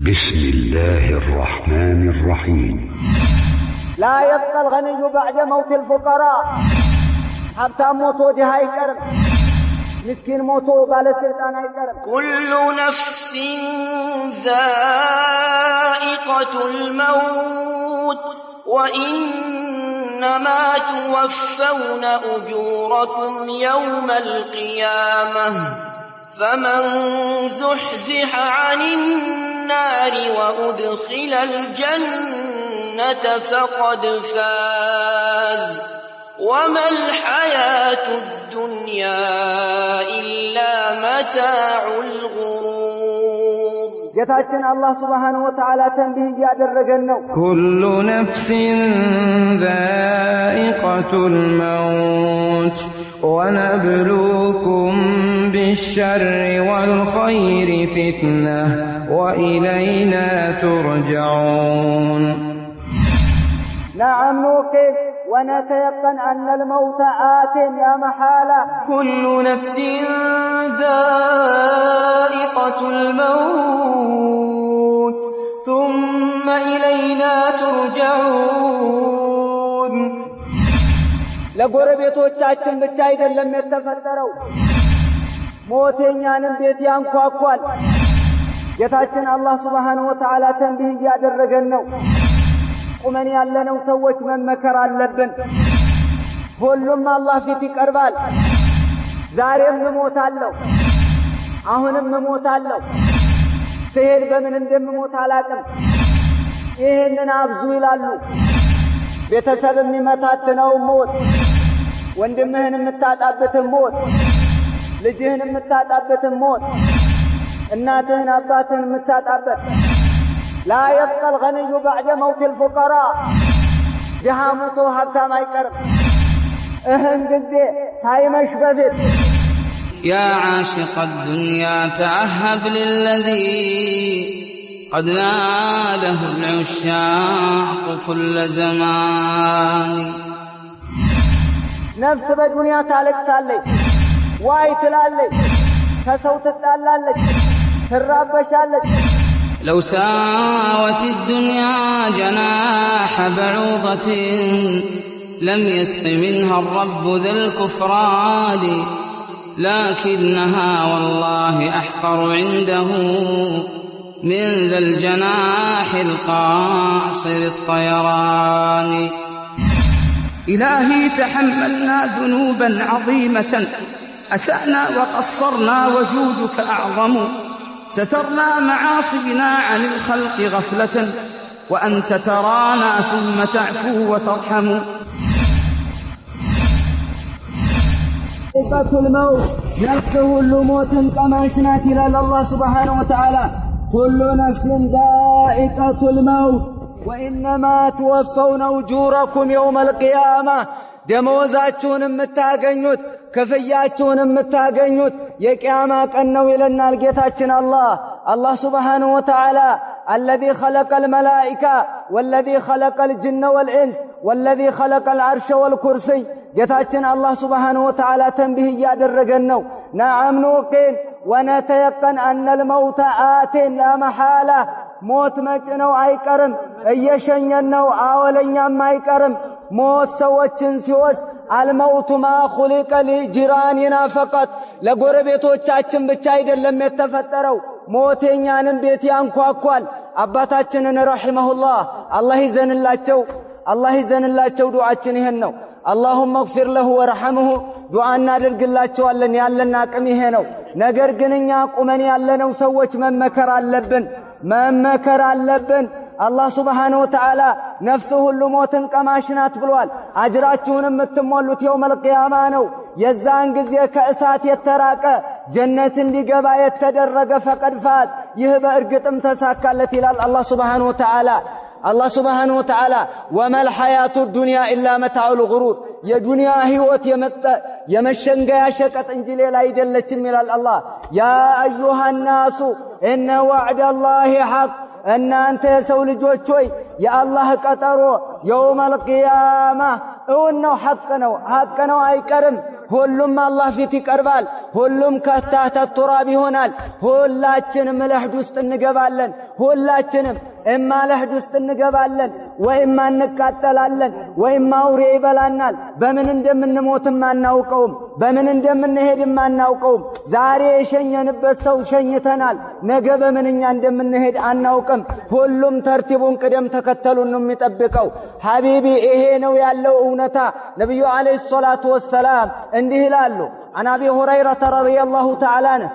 بسم الله الرحمن الرحيم. لا يبقى الغني بعد موت الفقراء. حتى موتو دي هاي كرم مسكين موتو بالسلطان هاي كرم. كل نفس ذائقة الموت وإنما توفون أجوركم يوم القيامة فمن زحزح عن النار وأدخل الجنة فقد فاز وما الحياة الدنيا إلا متاع الغرور. ጌታችን አላህ Subhanahu Wa Ta'ala ተንቢህ ያደረገን ነው። كل نفس ذائقة الموت ونبلوكم بالشر والخير فتنة وإلينا ترجعون. نعم نوقف ونتيقن أن الموت آت لا محالة. كل نفس ذائقة الموت ثم إلينا ترجعون. ለጎረቤቶቻችን ብቻ አይደለም የተፈጠረው ሞተኛንም ቤት ያንኳኳል። ጌታችን አላህ Subhanahu Wa Ta'ala ተንቢህ ያደረገን ነው። ቁመን ያለነው ሰዎች መመከር አለብን። ሁሉም አላህ ፊት ይቀርባል። ዛሬም እሞታለሁ፣ አሁንም እሞታለሁ፣ ሲሄድ በምን እንደምሞት አላቅም። ይሄንን አብዙ ይላሉ። ቤተሰብ የሚመታትነው ሞት፣ ወንድምህን የምታጣበት ሞት፣ ልጅህን የምታጣበት ሞት፣ እናትህን አባትህን የምታጣበት። لا يبقى الغني بعد موت الفقراء. جهامته حتى ما يقرب اهن جزي سايمش بذت. يا عاشق الدنيا تعهب للذي قد ناله العشاق كل زمان. نفس بدنيا تالك سالي واي تلالي كسوت تلالي ترابشالي. لو ساوت الدنيا جناح بعوضة لم يسق منها الرب ذا الكفران لكنها والله أحقر عنده من ذا الجناح القاصر الطيران. إلهي تحملنا ذنوبا عظيمة أسأنا وقصرنا وجودك أعظم سترنا معاصينا عن الخلق غفلة وأنت ترانا ثم تعفو وترحم. ذائقة الموت نفسه الموت كماشنات إلى الله سبحانه وتعالى. كل نفس ذائقة الموت وإنما توفون أجوركم يوم القيامة. ደሞዛችሁን የምታገኙት ከፍያችሁን የምታገኙት የቂያማ ቀን ነው ይለናል ጌታችን አላህ Subhanahu Wa Ta'ala. الذي خلق الملائكة والذي خلق الجن والإنس والذي خلق العرش والكرسي. ጌታችን አላህ Subhanahu Wa Ta'ala ተንቢህ ያደረገን ነው። نعم نوقن ونتيقن أن الموت آت لا محالة. موت መጭነው አይቀርም፣ እየሸኘን ነው፣ አወለኛም አይቀርም። موت ሰዎችን ሲወስድ الموت ما خلق لجيراننا فقط. ለጎረቤቶቻችን ብቻ አይደለም የተፈጠረው ሞተኛንም ቤት ያንኳኳል። አባታችንን ረሂመሁላህ አላህ ይዘንላቸው ዱዓችን ይሄን ነው። اللهم اغفر له وارحمه ዱዓ እናደርግላቸዋለን። ያለን አቅም ይሄ ነው። ነገር ግን እኛ ቁመን ያለነው ሰዎች መመከር አለብን። አላህ Subhanahu Wa Ta'ala ነፍስ ሁሉ ሞትን ቀማሽናት ብሏል። አጅራችሁንም የምትሞሉት የውመል ቂያማ ነው። የዛን ጊዜ ከእሳት የተራቀ ጀነት እንዲገባ የተደረገ ፈቀድ ፋት ይህ በእርግጥም ተሳካለት ይላል አላህ Subhanahu Wa Ta'ala. الله سبحانه وتعالى وما الحياة الدنيا إلا متاع الغرور. የዱንያ ህይወት የመሸንገያ ሸቀጥ እንጂ ሌላ አይደለችም ይላል አላህ። يا أيها الناس إن وعد الله حق. እናንተ የሰው ልጆች ሆይ የአላህ ቀጠሮ የውመል ቂያማ እውን ነው፣ ሐቅ ነው አይቀርም። ሁሉም አላህ ፊት ይቀርባል ሁሉም ከታህተ ቱራብ ይሆናል ሁላችንም ለህድ ውስጥ እንገባለን ሁላችንም እማ ለህድ ውስጥ እንገባለን ወይም እንቃጠላለን ወይም አውሬ ይበላናል በምን እንደምንሞትም አናውቀውም በምን እንደምንሄድም አናውቀውም ዛሬ የሸኘንበት ሰው ሸኝተናል ነገ በምንኛ እንደምንሄድ አናውቅም ሁሉም ተርቲቡን ቅደም ተከተሉን ነው የሚጠብቀው ሐቢቢ ይሄ ነው ያለው እውነታ ነብዩ አለይሂ ሰላቱ ወሰላም እንዲህ ይላሉ عن أبي هريرة رضي الله تعالى عنه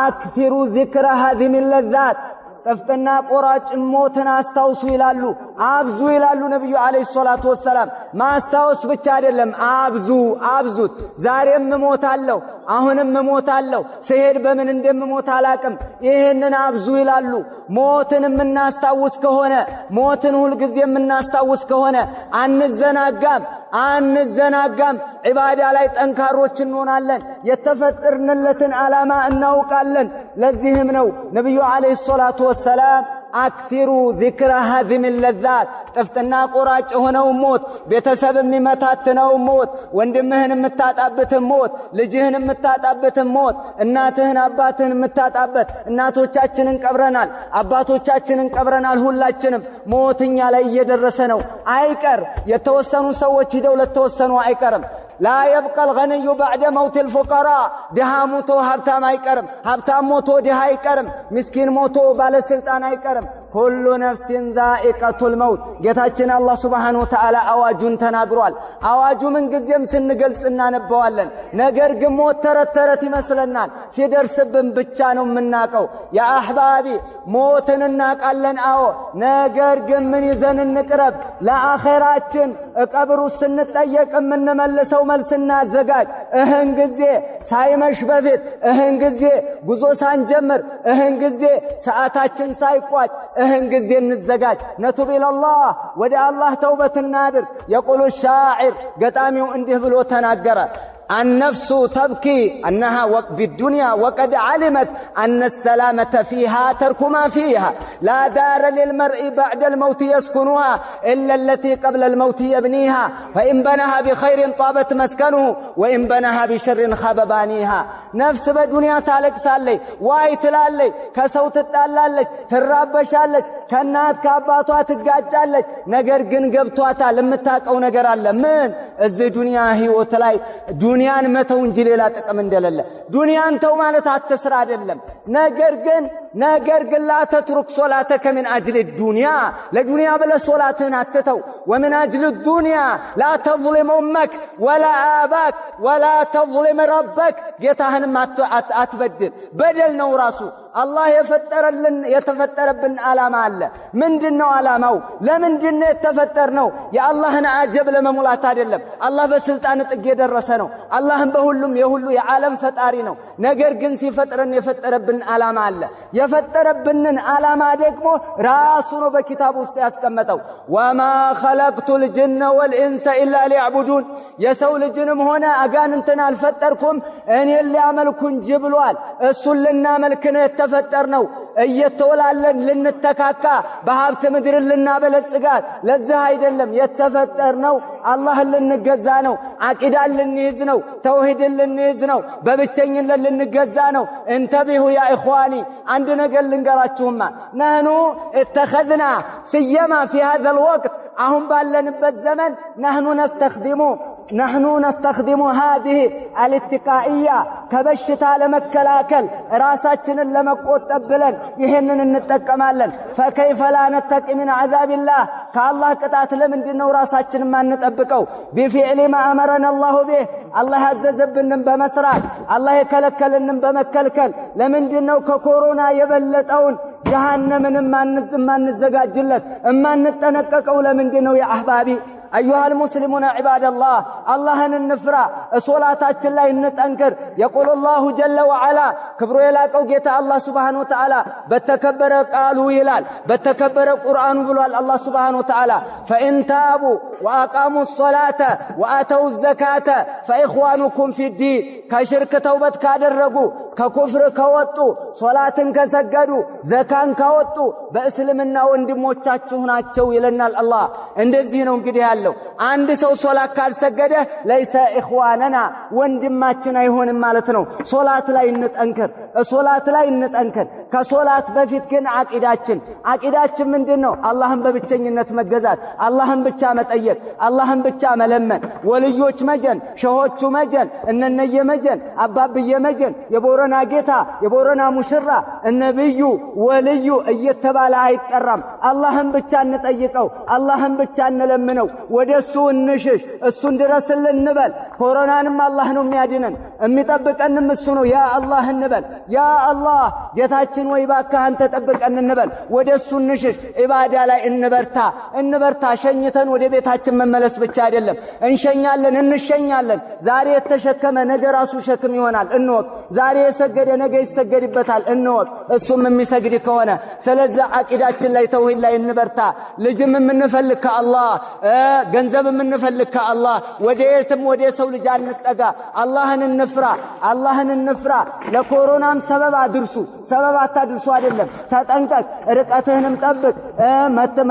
أكثروا ذكر هذه اللذات طفتنا قراጭ ሞትን አስተውሱ ይላሉ አብዙ ይላሉ ነብዩ አለይሂ ሰላቱ ወሰለም ማስተውስ ብቻ አይደለም አብዙት ዛሬም ሞታለሁ አሁንም ሞታለሁ ሲሄድ በምን እንደምሞት አላቅም ይሄንን አብዙ ይላሉ ሞትን እናስታውስ ከሆነ ሞትን ሁሉ ጊዜ እናስታውስ ከሆነ አንዘናጋም ዒባዳ ላይ ጠንካሮች እንሆናለን የተፈጠርንለትን ዓላማ እናውቃለን ለዚህም ነው ነብዩ አለይሂ ሰላቱ ወሰለም أكثروا ذكر هذه اللذات طفتنا قراጭ ሆነው ሞት ቤተሰብ የሚመታተነው ሞት ወንድምህን የምታጣበት ሞት ልጅህን የምታጣበት ሞት እናትህን አባትህን የምታጣበት እናቶቻችንን ቀብረናል አባቶቻችንን ቀብረናል ሁላችንም ሞትኛ ላይ እየደረሰ ነው አይቀር የተወሰኑ ሰዎች ሄደው ለተወሰኑ አይቀርም لا يبقى الغني بعد موت الفقراء دها موتو هبتام አይቀርም هبتام موتو دها አይቀርም مسكين موتو ባለስልጣን አይቀርም كل نفس ذائقة الموت ጌታችን አላህ Subhanahu Wa Ta'ala አዋጁን ተናግሯል አዋጁ ምን ጊዜም ስንገልጽ እናነበዋለን ነገር ግን ሞት ተረተረት ይመስለናል ሲደርስብን ብቻ ነው የምናቀው ያ አህባቢ ሞትን እናቃለን አዎ ነገር ግን ምን ይዘን እንቅረብ ለአኺራችን ቀብሩ ስንጠየቅ የምንመልሰው መልስና ዘጋጅ እህን ጊዜ ሳይመሽ በፊት እህን ጊዜ ጉዞ ሳንጀምር እህን ጊዜ ሰዓታችን ሳይቋጭ እህን ጊዜ እንዘጋጅ ነቱብ ኢላላህ ወደ አላህ ተውበት እናድር يقول الشاعر ገጣሚው እንዲህ ብሎ ተናገረ النفس تبكي أنها في الدنيا وقد علمت أن السلامة فيها ترك ما فيها لا دار للمرء بعد الموت يسكنها إلا التي قبل الموت يبنيها فإن بناها بخير طابت مسكنه وإن بناها بشر خاب بانيها نفس بالدنيا تالك سالي وايت لالي كسوت التالالك ترابشالك كنات كاباتها تتقاجالك نقر قن قبتواتا لمتاك أو نقر الله من الزي دنيا هي وتلاي ዱንያን መተው እንጂ ሌላ ጥቅም እንደሌለ ዱንያን ተው ማለት አትስራ አይደለም ነገር ግን لا تترك صلاتك من اجل الدنيا ለዱንያ ብለ ሶላትን አትተው ومن اجل الدنيا لا تظلم امك ولا اباك ولا تظلم ربك ጌታህን አትበድል በደል ነው ራሱ አላህ የተፈጠረብን ዓላማ አለ ምንድነው ዓላማው ለምንድነው የተፈጠርነው የአላህን አጀብ ለመሙላት አይደለም አላህ በስልጣን ጥግ የደረሰ ነው አላህም በሁሉም የሁሉ የዓለም ፈጣሪ ነው ነገር ግን ሲፈጥረን የፈጠረብን ዓላማ አለ የፈጠረብንን ዓላማ ደግሞ ራሱ ነው በኪታቡ ውስጥ ያስቀመጠው وما خلقت الجن والانس الا ليعبدون የሰው ልጅንም ሆነ አጋንንትን አልፈጠርኩም እኔን ሊያመልኩን ጅብሏል እሱን ልናመልክ ነው የተፈጠርነው እየተወላለን ልንተካካ በሀብት ምድር ልናበለጽጋት ለዚህ አይደለም የተፈጠርነው አላህን ልንገዛ ነው አቂዳን ልንይዝ ነው ተውሂድን ልንይዝ ነው በብቸኝነት ልንገዛ ነው እንተቢሁ ያ ኢኽዋኒ አንድ ነገር ልንገራችሁማ ነህኑ اتخذنا سيما في هذا الوقت አሁን ባለንበት ዘመን نحن نستخدم هذه الاتقائية كبشتا لمكلاكل راساتنا لمقوطب بلن يهنن نتقمالن فكيف لا نتقي من عذاب الله كالله قطعت لمندنو راساتنا ما نطبقو بفعل ما أمرنا الله به الله عززبنن بمسرات الله يكلكلن بمكلكل لمندنو ككورونا يبلطون جهنم ما نزغاجلت ما نتنققو لمندنو يا احبابي أيها المسلمون عباد الله اللهن النفرة صلاتاتنا لا نتنكر يقول الله جل وعلا كبروا يلاقوا جيتا الله سبحانه وتعالى بتكبر قالوا يلال بتكبر قرآن بلوال الله سبحانه وتعالى فإن تابوا وأقاموا الصلاة وآتوا الزكاة فإخوانكم في الدين كشرك توبت كادرقوا ከኩፍር ከወጡ ሶላትን ከሰገዱ ዘካን ካወጡ በእስልምና ወንድሞቻችሁ ናቸው ይለናል አላህ። እንደዚህ ነው እንግዲህ ያለው። አንድ ሰው ሶላት ካልሰገደ ለይሰ ኢኽዋነና ወንድማችን አይሆንም ማለት ነው። ሶላት ላይ እንጠንክር፣ ሶላት ላይ እንጠንክር። ከሶላት በፊት ግን አቂዳችን ምንድነው? አላህን በብቸኝነት መገዛት፣ አላህን ብቻ መጠየቅ፣ አላህን ብቻ መለመን። ወልዮች መጀን፣ ሸሆቹ መጀን፣ እነነየ መጀን፣ አባብየ መጀን፣ የቦረና ጌታ፣ የቦረና ሙሽራ፣ ነብዩ፣ ወልዩ እየተባለ አይጠራም። አላህን ብቻ እንጠይቀው፣ አላህን ብቻ እንለምነው፣ ወደሱ እንሽሽ፣ እሱን ድረስልን እንበል። ኮሮናንም አላህ ነው የሚያድነን፣ የሚጠብቀንም እሱ ነው። ያ አላህ እንበል። ያ አላህ ጌታችን ወይ ባክህ አንተ ጠብቀን እንበል። ወደሱ እንሽሽ፣ ኢባዳ ላይ እንበርታ። ሸኝተን ወደ ቤታችን መመለስ ብቻ አይደለም፣ እንሸኛለን፣ እንሸኛለን። ዛሬ የተሸከመ ነገ ራሱ ሸክም ይሆናል እንወቅ። ዛሬ የሰገደ ነገ ይሰገድበታል እንወቅ፣ እሱም የሚሰግድ ከሆነ። ስለዚህ አቂዳችን ላይ ተውሂድ ላይ እንበርታ። ልጅም የምንፈልግ ከአላህ፣ ገንዘብ የምንፈልግ ከአላህ፣ ወደ የትም ወደ ሰው ልጅ አንጠጋ። አላህን እንፍራ። ለኮሮናም ሰበብ አታድርሱ አይደለም፣ ተጠንቀቅ፣ ርቀትህንም ጠብቅ፣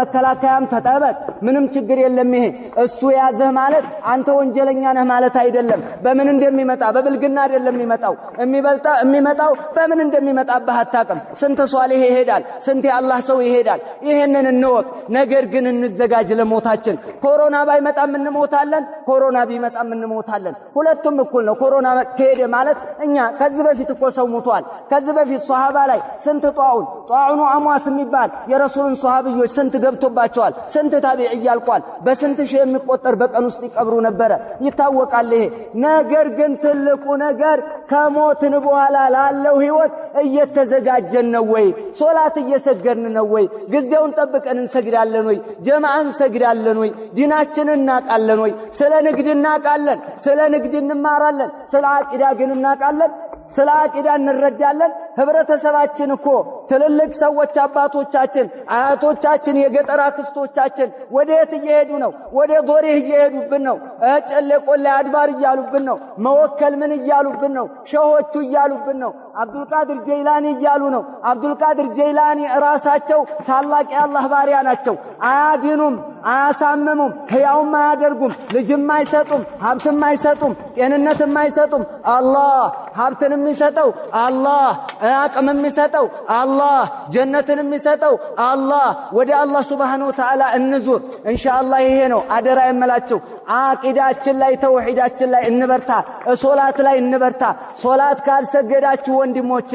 መከላከያም ተጠበቅ። ምንም ችግር የለም። ይሄ እሱ ያዘህ ማለት አንተ ወንጀለኛ ነህ ማለት አይደለም። በምን እንደሚመጣ በብልግና አይደለም የሚመጣው በምን እንደሚመጣብህ አታውቅም። ስንት ሷሊህ ይሄዳል፣ ስንት የአላህ ሰው ይሄዳል። ይሄንን እንወቅ። ነገር ግን እንዘጋጅ ለሞታችን። ኮሮና ባይመጣም እንሞታለን፣ ኮሮና ቢመጣም እንሞታለን። ሁለቱም እኩል ነው። ኮሮና ከሄደ ማለት እኛ ከዚህ በፊት እኮ ሰው ሞቷል። ከዚህ በፊት ሷሃባ ላይ ስንት ጧዑኑ አሟስ የሚባል የረሱልን ሷሃቢዮች ስንት ገብቶባቸዋል፣ ስንት ታቢዒ ያልቋል። በስንት ሺህ የሚቆጠር በቀን ውስጥ ይቀብሩ ነበረ፣ ይታወቃል ይሄ ነገር። ግን ትልቁ ነገር ከሞትን በኋላ ላለው ህይወት እየተዘጋጀን ነው ወይ? ሶላት እየሰገድን ነው ወይ? ጊዜውን ጠብቀን እንሰግዳለን ወይ? ጀማዓ እንሰግዳለን ወይ? ዲናችንን እናቃለን ወይ? ስለ ንግድ እናቃለን፣ ስለ ንግድ እንማራለን። ስለ አቂዳ ግን እናቃለን? ስለ አቂዳ እንረዳለን? ህብረተሰባችን እኮ ትልልቅ ሰዎች አባቶቻችን፣ አያቶቻችን፣ የገጠር አክስቶቻችን ወዴት እየሄዱ ነው? ወደ ዶሬህ እየሄዱብን ነው። ጨሌ ቆሌ አድባር እያሉብን ነው። መወከል ምን እያሉብን ነው? ሸሆቹ እያሉብን ነው። አብዱልቃድር ጀይላኒ እያሉ ነው። አብዱልቃድር ጀይላኒ ራሳቸው ታላቅ የአላህ ባሪያ ናቸው። አያድኑም፣ አያሳምሙም፣ ህያውም አያደርጉም፣ ልጅም አይሰጡም፣ ሀብትም አይሰጡም፣ ጤንነትም አይሰጡም። አላህ ሀብትን የሚሰጠው አላህ፣ አቅም የሚሰጠው አላህ፣ ጀነትን የሚሰጠው አላህ። ወደ አላህ ሱብሓነሁ ወተዓላ እንዙር ኢንሻአላህ። ይሄ ነው አደራ የምላችሁ። አቂዳችን ላይ ተውሂዳችን ላይ እንበርታ፣ ሶላት ላይ እንበርታ። ሶላት ካልሰገዳችሁ ወንድሞቼ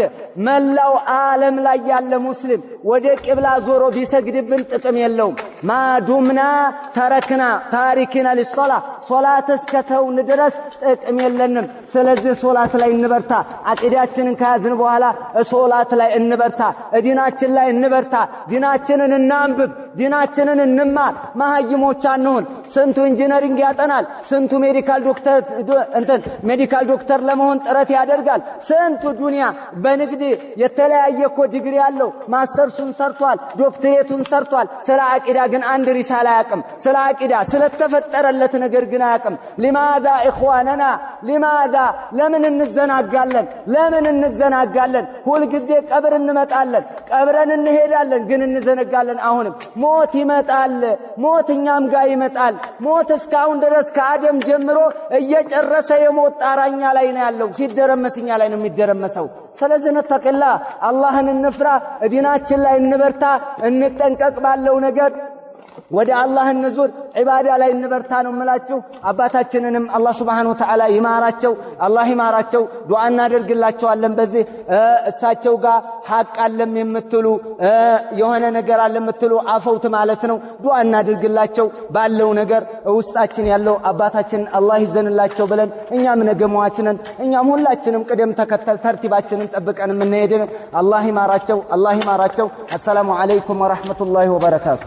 መላው ዓለም ላይ ያለ ሙስሊም ወደ ቂብላ ዞሮ ቢሰግድብን ጥቅም የለውም። ማዱምና ተረክና ታሪክና ለሶላ ሶላት እስከተውን ድረስ ጥቅም የለንም። ስለዚህ ሶላት ላይ እንበርታ። አቂዳችንን ከያዝን በኋላ ሶላት ላይ እንበርታ፣ ዲናችን ላይ እንበርታ። ዲናችንን እናንብብ፣ ዲናችንን እንማር። መሀይሞች አንሁን። ስንቱ ኢንጂነሪንግ ያጠናል፣ ስንቱ ሜዲካል ዶክተር ለመሆን ጥረት ያደርጋል። ስንቱ ዱንያ በንግድ የተለያየ እኮ ዲግሪ ያለው ማስተርሱን ሰርቷል፣ ዶክተሬቱን ሰርቷል። ስለ አቂዳ ግን አንድ ሪሳላ አያውቅም። ስለ አቂዳ ስለተፈጠረለት ነገር ግን አያውቅም። ሊማዛ ኢኽዋነና ሊማዛ ለምን እንዘናጋለን? ሁልጊዜ ቀብር እንመጣለን፣ ቀብረን እንሄዳለን፣ ግን እንዘነጋለን። አሁንም ሞት ይመጣል፣ ሞት እኛም ጋር ይመጣል። ሞት እስካሁን ድረስ ከአደም ጀምሮ እየጨረሰ የሞት ጣራኛ ላይ ነው ያለው። ሲደረመስኛ ላይ ነው የሚደረመሰው። ስለዚህ ነተቅላ አላህን እንፍራ፣ ዲናችን ላይ እንበርታ፣ እንጠንቀቅ ባለው ነገር ወደ አላህ እንዙር፣ ዒባዳ ላይ እንበርታ ነው የምላችሁ። አባታችንንም አላህ ሱብሓነሁ ወተዓላ ይማራቸው፣ አላህ ይማራቸው። ዱዓ እናደርግላቸዋለን። በዚህ እሳቸው ጋር ሐቅ አለም የምትሉ የሆነ ነገር አለ የምትሉ አፈውት ማለት ነው። ዱዓ እናደርግላቸው ባለው ነገር ውስጣችን ያለው አባታችን አላህ ይዘንላቸው ብለን እኛም ነገ ሟች ነን። እኛም ሁላችንም ቅደም ተከተል ተርቲባችንን ጠብቀን የምንሄድ አላህ ይማራቸው፣ አላህ ይማራቸው። አሰላሙ አለይኩም ወራህመቱላሂ ወበረካቱ።